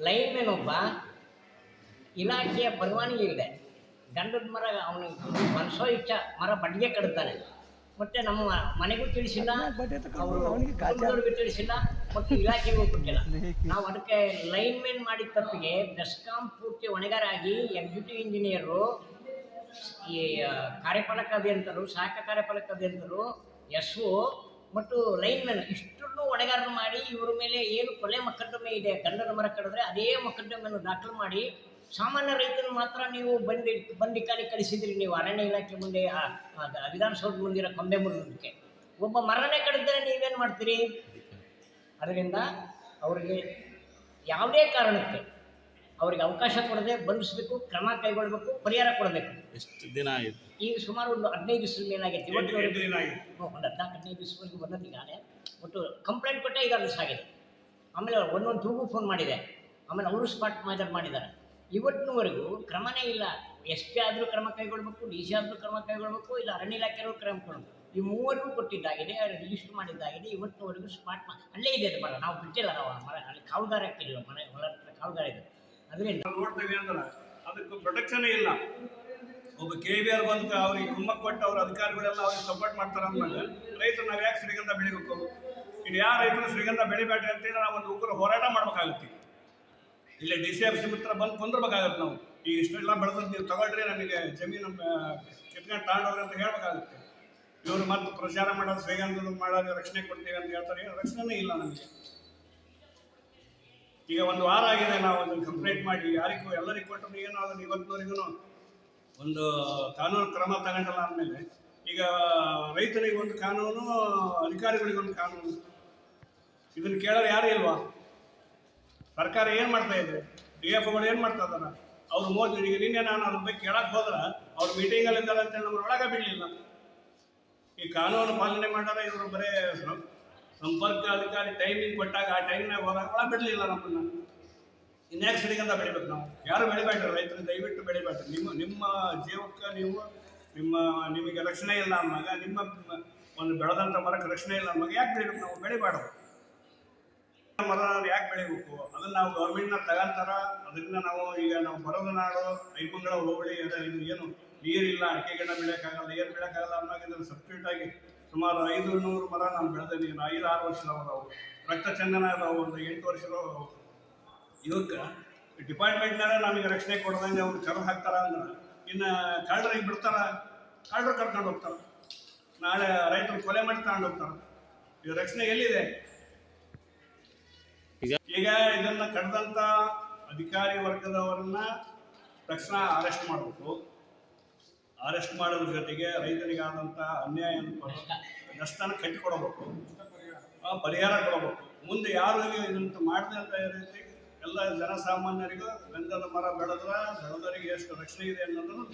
Lineman ಒಬ್ಬ ಇಲಾಖೆಯ ಪರವಾನಗಿ ಇಲ್ಲದೆ ಗಂಧದ ಮರ ಅವನು ಮನಸೋ ಇಚ್ಛ ಮರ ಬಡ್ಗೆ ಕಡ್ತಾನೆ. ಮತ್ತು ನಮ್ಮ ಮನೆಗೂ ತಿಳಿಸಿಲ್ಲ, ಅವರಿಗೆ ತಿಳಿಸಿಲ್ಲ, ಮತ್ತು ಇಲಾಖೆಗೂ ಕೊಟ್ಟಿಲ್ಲ. ನಾವು ಅದಕ್ಕೆ ಲೈನ್ಮೆನ್ ಮಾಡಿದ ತಪ್ಪಿಗೆ ಬೆಸ್ಕಾಂ ಪೂರ್ತಿ ಹೊಣೆಗಾರ ಆಗಿ ಎಕ್ಸಿಕ್ಯೂಟಿವ್ ಇಂಜಿನಿಯರು, ಈ ಕಾರ್ಯಪಾಲಕ ಅಭಿಯಂತರು, ಸಹಾಯಕ ಕಾರ್ಯಪಾಲಕ ಅಭಿಯಂತರು, ಎಸ್ ಒ ಮತ್ತು ಲೈನ್ಮೆನ್ ಇಷ್ಟನ್ನು ಹೊಣೆಗಾರರು ಮಾಡಿ ಇವರ ಮೇಲೆ ಏನು ಕೊಲೆ ಮೊಕದ್ದಮೆ ಇದೆ, ಗಂಧದ ಮರ ಕಡಿದ್ರೆ ಅದೇ ಮೊಕದ್ದಮೆಯನ್ನು ದಾಖಲು ಮಾಡಿ ಸಾಮಾನ್ಯ ರೈತರು ಮಾತ್ರ ನೀವು ಬಂದಿಕಾಲಿ ಕಳಿಸಿದ್ರಿ. ನೀವು ಅರಣ್ಯ ಇಲಾಖೆ ಮುಂದೆ ವಿಧಾನಸೌಧ ಮುಂದಿರೋ ಕೊಂಬೆ ಮುರಿದಕ್ಕೆ ಒಬ್ಬ ಮರನೇ ಕಡಿದ್ರೆ ನೀವೇನು ಮಾಡ್ತೀರಿ? ಅದರಿಂದ ಅವರಿಗೆ ಯಾವುದೇ ಕಾರಣಕ್ಕೆ ಅವರಿಗೆ ಅವಕಾಶ ಕೊಡದೆ ಬಂಧಿಸಬೇಕು, ಕ್ರಮ ಕೈಗೊಳ್ಳಬೇಕು, ಪರಿಹಾರ ಕೊಡಬೇಕು. ಎಷ್ಟು ದಿನ ಆಯಿತು? ಈಗ ಸುಮಾರು ಒಂದು 15 ದಿವಸದ ಮೇಲಾಗೈತೆ. ಇವತ್ತುವರೆಗೂ ಒಂದು 14-15 ದಿವಸವರೆಗೂ ಬಂದದ್ದು. ಈಗಾಗಲೇ ಒಟ್ಟು ಕಂಪ್ಲೇಂಟ್ ಕೊಟ್ಟೆ 5-6 ದಿವಸ ಆಗಿದೆ. ಆಮೇಲೆ ಒಂದೊಂದು ತೂಗು ಫೋನ್ ಮಾಡಿದೆ, ಆಮೇಲೆ ಅವರು ಸ್ಪಾಟ್ ಮಾಜರ್ ಮಾಡಿದ್ದಾರೆ. ಇವತ್ತಿನವರೆಗೂ ಕ್ರಮನೇ ಇಲ್ಲ. ಎಸ್ ಪಿ ಆದರೂ ಕ್ರಮ ಕೈಗೊಳ್ಳಬೇಕು, ಡಿ ಸಿ ಆದರೂ ಕ್ರಮ ಕೈಗೊಳ್ಳಬೇಕು, ಇಲ್ಲ ಅರಣ್ಯ ಇಲಾಖೆಯವರು ಕ್ರಮ ಕೊಡಬೇಕು. ಈ ಮೂವರಿಗೂ ಕೊಟ್ಟಿದ್ದಾಗಿದೆ, ರಿಜಿಸ್ಟರ್ ಮಾಡಿದ್ದಾಗಿದೆ. ಇವತ್ತಿನವರೆಗೂ ಸ್ಪಾಟ್ ಅಲ್ಲೇ ಇದೆ ಅದು ಮರ. ನಾವು ಬಿಟ್ಟಿಲ್ಲ, ನಾವು ಮರ ಅಲ್ಲಿ ಕಾವುದಾರ ಹಾಕಿದ್ದೀವಿ, ಮನೆ ಹೊಲ ಕಾವುದಾರ ಇದೆ. ಅದರಿಂದ ನೋಡ್ತೇವೆ ಅಂದ್ರೆ ಅದಕ್ಕೆ ಪ್ರೊಟೆಕ್ಷನ್ ಇಲ್ಲ. ಒಬ್ಬ KBR ಬಂದು ಅವ್ರಿಗೆ ಕುಮ್ಮಕ್ ಕೊಟ್ಟು ಅವ್ರ ಅಧಿಕಾರಿಗಳೆಲ್ಲ ಅವ್ರಿಗೆ ಸಪೋರ್ಟ್ ಮಾಡ್ತಾರೆ ಅಂದ್ಮೇಲೆ ರೈತರು ನಾವು ಯಾಕೆ ಶ್ರೀಗಂಧ ಬೆಳಿಬೇಕು? ಇನ್ನು ಯಾರು ರೈತರು ಶ್ರೀಗಂಧ ಬೆಳಿಬೇಡ್ರಿ ಅಂತೇಳಿ ನಾವು ಒಂದು ಉಗ್ರ ಹೋರಾಟ ಮಾಡ್ಬೇಕಾಗುತ್ತೆ. ಇಲ್ಲಿ DCFC ಹತ್ರ ಬಂದು ಕುಂದಿರ್ಬೇಕಾಗತ್ತೆ. ನಾವು ಈ ಇಷ್ಟೆಲ್ಲ ಬೆಳೆದ್ರೆ ನೀವು ತಗೊಳ್ರಿ, ನಮಗೆ ಜಮೀನು ಕಿತ್ಕೊಂಡು ತಗೊಂಡವ್ರಿ ಅಂತ ಹೇಳ್ಬೇಕಾಗುತ್ತೆ. ಇವರು ಮತ್ತೆ ಪ್ರಚಾರ ಮಾಡೋದು, ಶ್ರೀಗಂಧದ ಮಾಡೋದು, ರಕ್ಷಣೆ ಕೊಡ್ತೀವಿ ಅಂತ ಹೇಳ್ತಾರೆ. ರಕ್ಷಣೆನೇ ಇಲ್ಲ ನಮಗೆ. ಈಗ ಒಂದು ವಾರ ಆಗಿದೆ ನಾವು ಅದನ್ನು ಕಂಪ್ಲೇಂಟ್ ಮಾಡಿ ಯಾರಿಗೂ ಎಲ್ಲರಿಗೂ ಕೊಟ್ಟರು. ಏನೋ ಅದನ್ನು ಇವತ್ತಿನವರೆಗೂ ಒಂದು ಕಾನೂನು ಕ್ರಮ ತಗೊಂಡಲ್ಲ ಅಂದಮೇಲೆ ಈಗ ರೈತರಿಗೆ ಒಂದು ಕಾನೂನು, ಅಧಿಕಾರಿಗಳಿಗೊಂದು ಕಾನೂನು, ಇದನ್ನು ಕೇಳೋರು ಯಾರು ಇಲ್ವಾ? ಸರ್ಕಾರ ಏನು ಮಾಡ್ತಾ ಇದೆ? DFOಗಳು ಏನು ಮಾಡ್ತಾ ಇದಾರೆ? ಅವ್ರು ಮೋದಿ ಈಗ ನಿನ್ನೆ ನಾನು ಅದ್ರ ಬಗ್ಗೆ ಕೇಳಕ್ಕೆ ಹೋದ್ರೆ ಅವ್ರು ಮೀಟಿಂಗಲ್ಲಿ ಇದ್ದಾರೆ ಅಂತೇಳಿ ನಮ್ಮ ಒಳಗೆ ಬಿಡಲಿಲ್ಲ. ಈ ಕಾನೂನು ಪಾಲನೆ ಮಾಡ್ಯಾರ ಇವರು. ಬರೀ ಸಂಪರ್ಕ ಅಧಿಕಾರಿ ಟೈಮಿಂಗ್ ಕೊಟ್ಟಾಗ ಆ ಟೈಮ್ನಾಗ ಹೋದಾಗ ಒಳ ಬಿಡಲಿಲ್ಲ ನಮ್ಮನ್ನು. ಇನ್ಯಾಕೆ ಶ್ರೀಗಂಧ ಬೆಳಿಬೇಕು ನಾವು? ಯಾರು ಬೆಳಿಬೇಡ್ರಿ, ರೈತರು ದಯವಿಟ್ಟು ಬೆಳಿಬೇಡ್ರಿ. ನಿಮ್ಮ ಜೀವಕ್ಕೆ ನಿಮಗೆ ರಕ್ಷಣೆ ಇಲ್ಲ ಅಂದಾಗ, ನಿಮ್ಮ ಒಂದು ಬೆಳೆದಂಥ ಮರಕ್ಕೆ ರಕ್ಷಣೆ ಇಲ್ಲ ಅಂದಾಗ ಯಾಕೆ ಬೆಳಿಬೇಕು? ನಾವು ಬೆಳಿಬಾರ್ದು. ಮರ ಯಾಕೆ ಬೆಳಿಬೇಕು? ಅದನ್ನು ನಾವು ಗೌರ್ಮೆಂಟ್ನ ತಗೊಂತಾರ. ಅದರಿಂದ ನಾವು ಬರೋದು ನಾಡು ಐಮಂಗಳ ಹೋಬಳಿ ಏನು ನೀರಿಲ್ಲ, ಅಡಿಕೆ ಗಿಡ ಬೆಳೆಯೋಕ್ಕಾಗಲ್ಲ, ಏನು ಬೆಳೆಯೋಕ್ಕಾಗಲ್ಲ ಅಂದಾಗ ಇದನ್ನು ಸಬ್ಸ್ಟಿಟ್ಯೂಟ್ ಆಗಿ ಸುಮಾರು 500 ಮರ ನಾನು ಬೆಳೆದೇನೆ. 5-6 ವರ್ಷದವು ರಕ್ತ ಚಂದನ ಅದಾವು, ಒಂದು 8 ವರ್ಷದವು. ಇವಕ್ಕೆ ಡಿಪಾರ್ಟ್ಮೆಂಟ್ನಾಗ ನಮಗೆ ರಕ್ಷಣೆ ಕೊಡದಂಗೆ ಅವ್ರು ಕರು ಹಾಕ್ತಾರ ಅಂದ್ರೆ ಇನ್ನು ಕಳ್ಳರಿಗೆ ಬಿಡ್ತಾರ, ಕಳ್ಳರು ಕರ್ಕೊಂಡು ಹೋಗ್ತಾರೆ. ನಾಳೆ ರೈತರು ಕೊಲೆ ಮಾಡಿ ತಗೊಂಡು ಹೋಗ್ತಾರೆ. ಈಗ ರಕ್ಷಣೆ ಎಲ್ಲಿದೆ? ಈಗ ಇದನ್ನು ಕಡ್ದಂಥ ಅಧಿಕಾರಿ ವರ್ಗದವರನ್ನ ತಕ್ಷಣ ಅರೆಸ್ಟ್ ಮಾಡಬೇಕು. ಅರೆಸ್ಟ್ ಮಾಡೋದ್ರ ಜೊತೆಗೆ ರೈತರಿಗಾದಂಥ ಅನ್ಯಾಯ ನಷ್ಟನ ಕಟ್ಟಿಕೊಡಬೇಕು, ಪರಿಹಾರ ಕೊಡಬೇಕು. ಮುಂದೆ ಯಾರು ಇದಂತ ಮಾಡಿದೆ ಅಂತ ರೀತಿ ಎಲ್ಲ ಜನಸಾಮಾನ್ಯರಿಗೂ ಗಂಧದ ಮರ ಬೆಳೆದವರಿಗೆ ಎಷ್ಟು ರಕ್ಷಣೆ ಇದೆ ಅನ್ನೋದನ್ನು